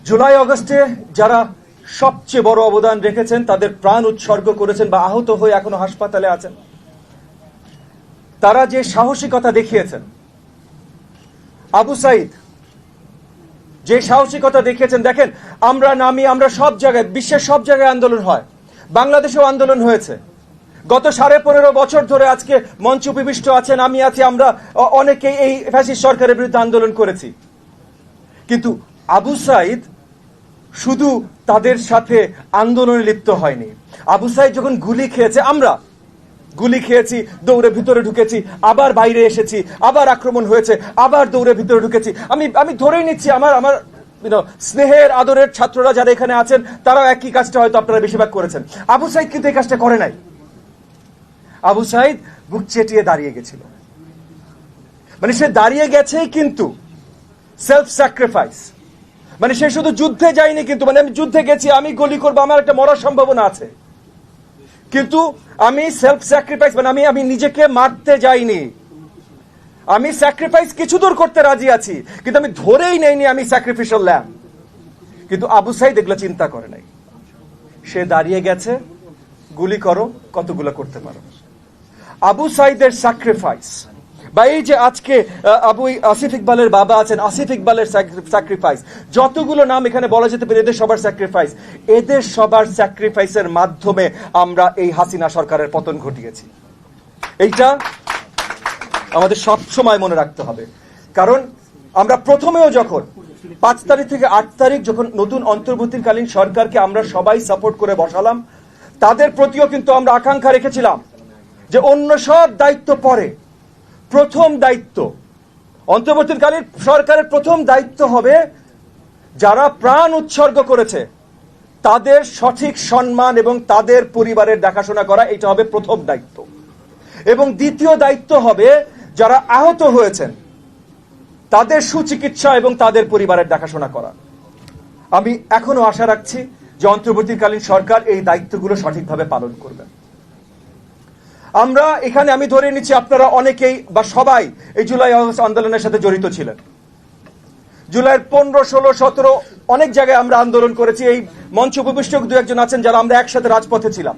জুলাই আগস্টে যারা সবচেয়ে বড় অবদান রেখেছেন, তাদের প্রাণ উৎসর্গ করেছেন বা আহত হয়ে এখনো হাসপাতালে আছেন, তারা যে সাহসিকতা দেখিয়েছেন, আবু সাইদ যে সাহসিকতা দেখিয়েছেন, দেখেন আমরা সব জায়গায়, বিশ্বের সব জায়গায় আন্দোলন হয়, বাংলাদেশেও আন্দোলন হয়েছে। গত 15.5 বছর ধরে আজকে মঞ্চ উপবিষ্ট আছেন, আমি আছি, আমরা অনেকেই এই ফ্যাসিস্ট সরকারের বিরুদ্ধে আন্দোলন করেছি। কিন্তু আবু সাইদ শুধু তাদের সাথে আন্দোলনে লিপ্ত হয়নি। আবু সাইদ যখন গুলি খেয়েছে, আমরা গুলি খেয়েছি, দৌড়ে ভিতরে ঢুকেছি, আবার বাইরে এসেছি, আবার আক্রমণ হয়েছে, আবার দৌড়ে ভিতরে ঢুকেছি। আমি ধরেই নিচ্ছি আমার স্নেহের আদরের ছাত্ররা যারা এখানে আছেন, তারাও একই কাজটা হয়তো আপনারা বেশিরভাগ করেছেন। আবু সাইদ কিন্তু এই কাজটা করে নাই। আবু সাইদ বুক চেটিয়ে দাঁড়িয়ে গেছিল, মানে সে দাঁড়িয়ে গেছেই কিন্তু সেলফ স্যাক্রিফাইস, মানে সে শুধু যুদ্ধে যায়নি, কিন্তু মানে আমি যুদ্ধে গেছি, আমি গুলি করবো, আমার একটা মরার সম্ভাবনা আছে, কিন্তু আমি সেলফ স্যাক্রিফাইস, মানে আমি নিজেকে মারতে যাইনি, আমি স্যাক্রিফাইস কিছু দূর করতে রাজি আছি, কিন্তু আমি ধরেই নেইনি আমি স্যাক্রিফিশিয়াল ল্যাম। কিন্তু আবু সাইদ এগুলো চিন্তা করে নাই, সে দাঁড়িয়ে গেছে, গুলি করো, কতগুলো করতে পারো। আবু সাইদের স্যাক্রিফাইস, বা এই যে আজকে আসিফ ইকবালের বাবা আছেন, আসিফ ইকবালের স্যাক্রিফাইস, যতগুলো নাম এখানে বলা যেতে পারে, এদের সবার স্যাক্রিফাইস, এদের সবার স্যাক্রিফাইসের মাধ্যমে আমরা এই হাসিনা সরকারের পতন ঘটিয়েছি। এইটা আমাদের সব সময় মনে রাখতে হবে। কারণ আমরা প্রথমেও যখন 5 তারিখ থেকে 8 তারিখ যখন নতুন অন্তর্বর্তীকালীন সরকারকে আমরা সবাই সাপোর্ট করে বসালাম, তাদের প্রতিও কিন্তু আমরা আকাঙ্ক্ষা রেখেছিলাম যে অন্য সব দায়িত্ব পরে, প্রথম দায়িত্ব অন্তর্বর্তীকালীন সরকারের প্রথম দায়িত্ব হবে যারা প্রাণ উৎসর্গ করেছে তাদের সঠিক সম্মান এবং তাদের পরিবারের দেখাশোনা করা, এটা হবে প্রথম দায়িত্ব। এবং দ্বিতীয় দায়িত্ব হবে যারা আহত হয়েছেন তাদের সুচিকিৎসা এবং তাদের পরিবারের দেখাশোনা করা। আমি এখনো আশা রাখছি যে অন্তর্বর্তীকালীন সরকার এই দায়িত্বগুলো সঠিকভাবে পালন করবেন। আমরা এখানে, আমি ধরে নিচ্ছি আপনারা অনেকেই বা সবাই এই জুলাই আগস্ট আন্দোলনের সাথে জড়িত ছিলেন। জুলাইয়ের 15, 16, 17 অনেক জায়গায় আমরা আন্দোলন করেছি। এই মঞ্চ উপবিষ্ট 2-1 জন আছেন যারা আমরা একসাথে রাজপথে ছিলাম।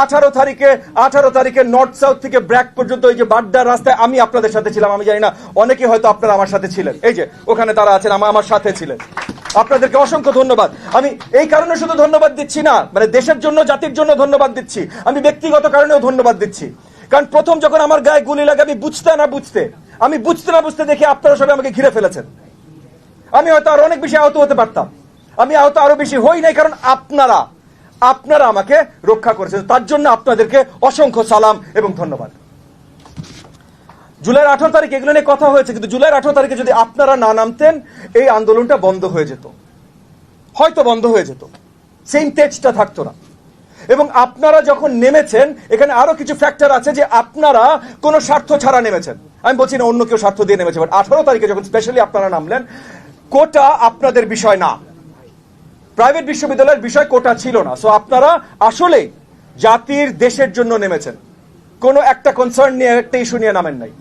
18 তারিখে নর্থ সাউথ থেকে ব্র্যাক পর্যন্ত এই যে বাড্ডার রাস্তায় আমি আপনাদের সাথে ছিলাম। আমি জানি না অনেকে হয়তো আপনারা আমার সাথে ছিলেন, এই যে ওখানে তারা আছেন, আমার সাথে ছিলেন। আপনাদেরকে অসংখ্য ধন্যবাদ। আমি এই কারণে শুধু ধন্যবাদ দিচ্ছি না, মানে দেশের জন্য, জাতির জন্য ধন্যবাদ দিচ্ছি, আমি ব্যক্তিগত কারণেও ধন্যবাদ দিচ্ছি। কারণ প্রথম যখন আমার গায়ে গুলি লাগে, আমি বুঝতে না বুঝতে দেখে আপনারা সবাই আমাকে ঘিরে ফেলেছেন। আমি হয়তো আরো অনেক বেশি আহত হতে পারতাম, আমি আহত আরো বেশি হই নাই, কারণ আপনারা আমাকে রক্ষা করেছেন। তার জন্য আপনাদেরকে অসংখ্য সালাম এবং ধন্যবাদ। জুলাইয়ের 18 তারিখ এগুলো নিয়ে কথা হয়েছে, কিন্তু জুলাইয়ের 18 তারিখে যদি আপনারা না নামতেন, এই আন্দোলনটা বন্ধ হয়ে যেত, হয়তো বন্ধ হয়ে যেত, সেম তেজটা থাকতো না। এবং আপনারা যখন নেমেছেন, এখানে আরো কিছু ফ্যাক্টর আছে যে আপনারা কোনো স্বার্থ ছাড়া নেমেছেন। আমি বলছি না অন্য কেউ স্বার্থ দিয়ে নেমেছে, বাট 18 তারিখে যখন স্পেশালি আপনারা নামলেন, কোটা আপনাদের বিষয় না, প্রাইভেট বিশ্ববিদ্যালয়ের বিষয় কোটা ছিল না। সো আপনারা আসলে জাতির, দেশের জন্য নেমেছেন, কোনো একটা কনসার্ন নিয়ে, একটা ইস্যু নিয়ে নামেন নাই।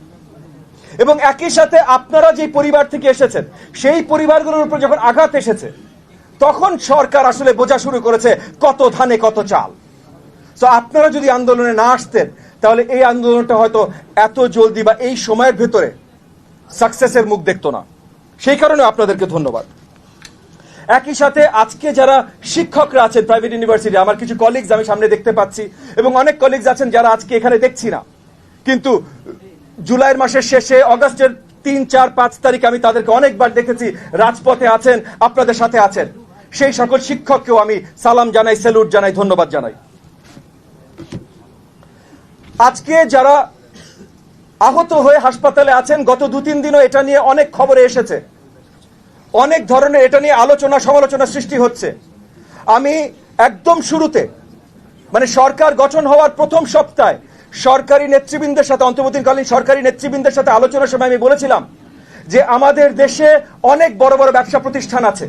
এবং একই সাথে আপনারা যে পরিবার থেকে এসেছেন, সেই পরিবারগুলোর উপর যখন আঘাত এসেছে, তখন সরকার আসলে বোঝা শুরু করেছে কত ধানে কত চাল। তো আপনারা যদি আন্দোলনে না আসতেন, তাহলে এই আন্দোলনটা হয়তো এত জলদি বা এই সময়ের ভেতরে সাকসেসের মুখ দেখতো না। সেই কারণে আপনাদেরকে ধন্যবাদ। একই সাথে আজকে যারা শিক্ষকরা আছেন প্রাইভেট ইউনিভার্সিটি, আমার কিছু কলিগস আমি সামনে দেখতে পাচ্ছি, এবং অনেক কলিগস আছেন যারা আজকে এখানে দেখছি না, কিন্তু জুলাইয়ের মাসের শেষে, অগস্টের 3, 4, 5 তারিখ আমি তাদেরকে অনেকবার দেখেছি, রাজপথে আছেন, আপনাদের সাথে আছেন। সেই সকল শিক্ষককেও আমি সালাম জানাই, স্যালুট জানাই, ধন্যবাদ জানাই। আজকে যারা আহত হয়ে হাসপাতালে আছেন, গত 2-3 দিনও এটা নিয়ে অনেক খবরে এসেছে, অনেক ধরনের এটা নিয়ে আলোচনা সমালোচনা সৃষ্টি হচ্ছে। আমি একদম শুরুতে, মানে সরকার গঠন হওয়ার প্রথম সপ্তাহে সরকারি নেতৃবৃন্দের সাথে, অন্তর্বর্তীকালীন সরকারি নেতৃবৃন্দের সাথে আলোচনার সময় আমি বলেছিলাম যে আমাদের দেশে অনেক বড় বড় ব্যবসা প্রতিষ্ঠান আছে,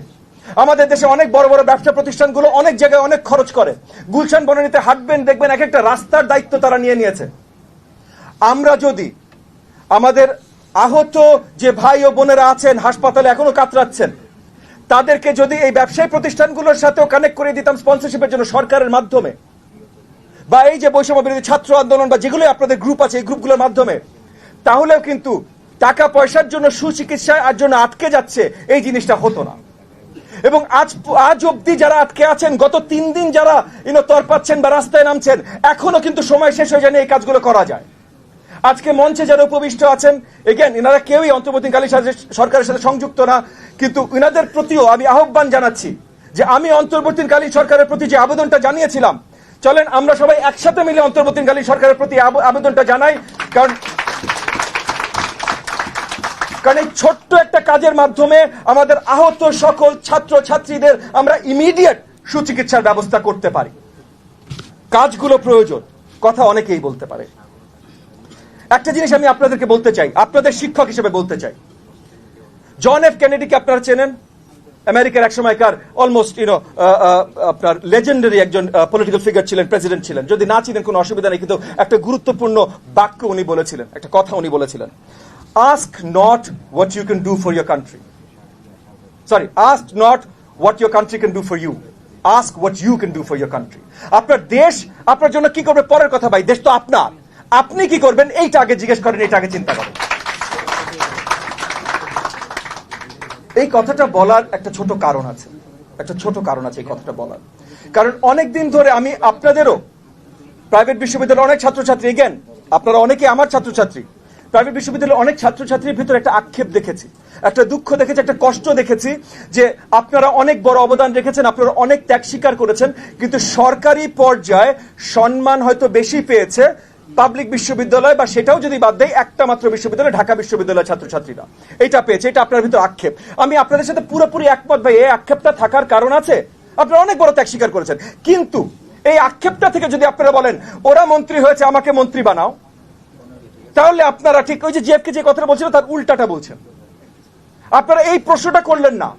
আমাদের দেশে অনেক বড় বড় ব্যবসা প্রতিষ্ঠানগুলো অনেক জায়গায় অনেক খরচ করে। গুলশান বনানীতে হাঁটবেন, দেখবেন এক একটা রাস্তার দায়িত্ব তারা নিয়ে নিয়েছে। আমরা যদি আমাদের আহত যে ভাই ও বোনেরা আছেন, হাসপাতালে এখনো কাতরাচ্ছেন, তাদেরকে যদি এই ব্যবসায়ী প্রতিষ্ঠানগুলোর সাথেও কানেক্ট করে দিতাম স্পন্সরশিপের জন্য সরকারের মাধ্যমে, বা এই যে বৈষম্য বিরোধী ছাত্র আন্দোলন বা যেগুলো আপনাদের গ্রুপ আছে এই গ্রুপগুলোর মাধ্যমে, তাহলেও কিন্তু টাকা পয়সার জন্য সুচিকিৎসার জন্য আটকে যাচ্ছে এই জিনিসটা হতো না। এবং আজ অব্দি যারা আটকে আছেন, গত 3 দিন যারা তরপাচ্ছেন বা রাস্তায় নামছেন, এখনো কিন্তু সময় শেষ হয়ে যায়নি এই কাজগুলো করা যায়। আজকে মঞ্চে যারা উপবিষ্ট আছেন, এগেন এনারা কেউই অন্তর্বর্তীকালীন সরকারের সাথে সংযুক্ত না, কিন্তু এনাদের প্রতিও আমি আহ্বান জানাচ্ছি যে আমি অন্তর্বর্তীকালীন সরকারের প্রতি যে আবেদনটা জানিয়েছিলাম, চলেন আমরা সবাই একসাথে মিলে অন্তর্বর্তীকালীন সরকারের প্রতি আবেদনটা জানাই। কারণ এই ছোট্ট একটা কাজের মাধ্যমে আমাদের আহত সকল ছাত্র ছাত্রীদের আমরা ইমিডিয়েট সুচিকিৎসার ব্যবস্থা করতে পারি। কাজগুলো প্রয়োজন, কথা অনেকেই বলতে পারে। একটা জিনিস আমি আপনাদেরকে বলতে চাই, আপনাদের শিক্ষক হিসেবে বলতে চাই, জন এফ কেনেডিকে আপনারা চেনেন? আমেরিকার এক সময়কার অলমোস্ট আপনার লেজেন্ডারি একজন পলিটিক্যাল ফিগার ছিলেন, প্রেসিডেন্ট ছিলেন। যদি না চিনেন কোনো অসুবিধা নেই, কিন্তু একটা গুরুত্বপূর্ণ বাক্য উনি বলেছিলেন, একটা কথা উনি বলেছিলেন, ask not what you can do for your country. Sorry, ask not what your country can do for you. Ask what you can do for your country. আপনার দেশ আপনার জন্য কি করবে পরের কথা ভাই, দেশ তো আপনার। আপনি কি করবেন এইটা আগে জিজ্ঞেস করেন, এইটা আগে চিন্তা করেন। এই কথাটা বলার একটা ছোট কারণ আছে, এই কথাটা বলার কারণ অনেক দিন ধরে আমি আপনাদেরও প্রাইভেট বিশ্ববিদ্যালয়ের অনেক ছাত্রছাত্রী, এগেন আপনারা অনেকে আমার ছাত্রছাত্রী, প্রাইভেট বিশ্ববিদ্যালয়ের অনেক ছাত্রছাত্রীর ভিতরে একটা আক্ষেপ দেখেছি, একটা দুঃখ দেখেছি, একটা কষ্ট দেখেছি যে আপনারা অনেক বড় অবদান রেখেছেন, আপনারা অনেক ত্যাগ স্বীকার করেছেন, কিন্তু সরকারি পর্যায়ে সম্মান হয়তো বেশি পেয়েছে পাবলিক বিশ্ববিদ্যালয়, বা সেটাও যদি বাদ দেয় একটা মাত্র বিশ্ববিদ্যালয়, ঢাকা বিশ্ববিদ্যালয়ের ছাত্রছাত্রীরা এটা পেয়েছে। এটা আপনার ভিতরে আক্ষেপ, আমি আপনাদের সাথে পুরোপুরি একমত ভাই। এই আক্ষেপটা থাকার কারণ আছে, আপনারা অনেক বড় ত্যাগ স্বীকার করেছেন, কিন্তু এই আক্ষেপটা থেকে যদি আপনারা বলেন ওরা মন্ত্রী হয়েছে আমাকে মন্ত্রী বানাও, তাহলে আপনারা ঠিক ওই যে জিএফকে যে কথাটা বলছিলেন তার উল্টাটা বলছেন। আপনারা এই প্রশ্নটা করলেন না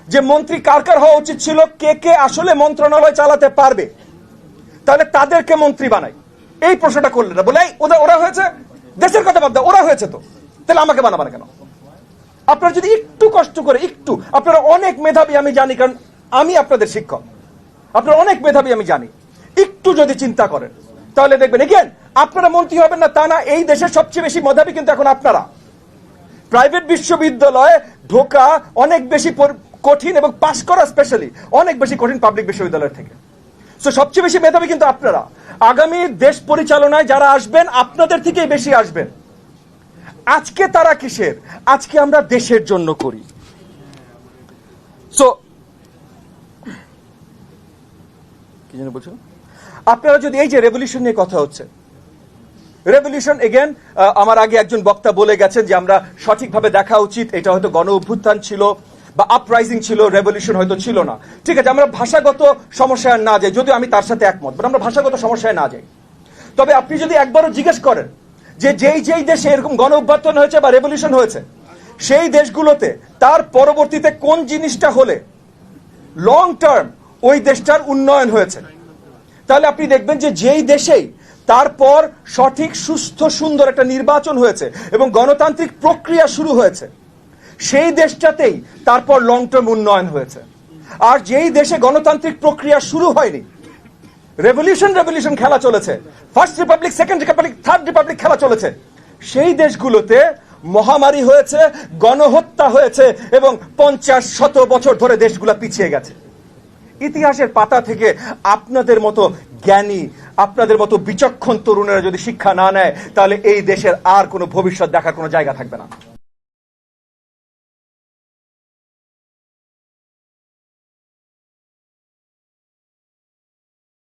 যে মন্ত্রী কার কার হওয়া উচিত ছিল, কে কে আসলে মন্ত্রণালয় চালাতে পারবে, তাহলে তাদেরকে মন্ত্রী বানাই, এই প্রশ্নটা করলেন না। বলে ওরা হয়েছে, দেশের কথা বাদ দাও, ওরা হয়েছে তো তাহলে আমাকে বানাবে না কেন? আপনারা যদি একটু কষ্ট করে, একটু, আপনারা অনেক মেধাবী আমি জানি, কারণ আমি আপনাদের শিক্ষক, আপনারা অনেক মেধাবী আমি জানি, একটু যদি চিন্তা করেন তাহলে দেখবেন এগেন আপনারা মন্ত্রী হবেন না তা না, এই দেশের সবচেয়ে বেশি মেধাবী কিন্তু এখন আপনারা। প্রাইভেট বিশ্ববিদ্যালয়ে ঢোকা অনেক বেশি কঠিন এবং পাশ করা স্পেশালি অনেক বেশি কঠিন পাবলিক বিশ্ববিদ্যালয় থেকে। সো সবচেয়ে বেশি মেধাবী কিন্তু আপনারা। আগামী দেশ পরিচালনায় যারা আসবেন আপনাদের থেকেই বেশি আসবেন। আজকে তারা কিসের? আজকে আমরা দেশের জন্য করি। সো কি যেন বলছো, আপনারা যদি এই যে রেভলিউশন নিয়ে কথা হচ্ছে, রেভলিউশন এগেন আমার আগে একজন বক্তা বলে গেছেন যে আমরা সঠিকভাবে দেখা উচিত, এটা হয়তো গণ অভ্যুত্থান ছিল বা আপরাইজিং ছিল, রেভলিউশন হয়তো ছিল না। ঠিক আছে, আমরা ভাষাগত সমস্যায় না যাই, যদিও আমি তার সাথে একমত, বাট আমরা ভাষাগত সমস্যায় না যাই। তবে আপনি যদি একবারও জিজ্ঞেস করেন যে যেই দেশে এরকম গণ অভ্যুত্থান হয়েছে বা রেভলিউশন হয়েছে সেই দেশগুলোতে তার পরবর্তীতে কোন জিনিসটা হলে লং টার্ম ওই দেশটার উন্নয়ন হয়েছে, তাহলে আপনি দেখবেন যে যেই দেশেই তারপর সঠিক সুস্থ সুন্দর একটা নির্বাচন হয়েছে এবং গণতান্ত্রিক প্রক্রিয়া শুরু হয়েছে, সেই দেশটাতেই তারপর লং টার্ম উন্নয়ন হয়েছে। আর যেই দেশে গণতান্ত্রিক প্রক্রিয়া শুরু হয়নি, রেভলিউশন খেলা চলেছে, first Republic, second Republic, third Republic খেলা চলেছে, সেই দেশগুলোতে মহামারী হয়েছে, গণহত্যা হয়েছে এবং 50-100 বছর ধরে দেশগুলো পিছিয়ে গেছে। ইতিহাসের পাতা থেকে আপনাদের মতো জ্ঞানী, আপনাদের মতো বিচক্ষণ তরুণেরা যদি শিক্ষা না নেয়, তাহলে এই দেশের আর কোনো ভবিষ্যৎ দেখার কোনো জায়গা থাকবে না।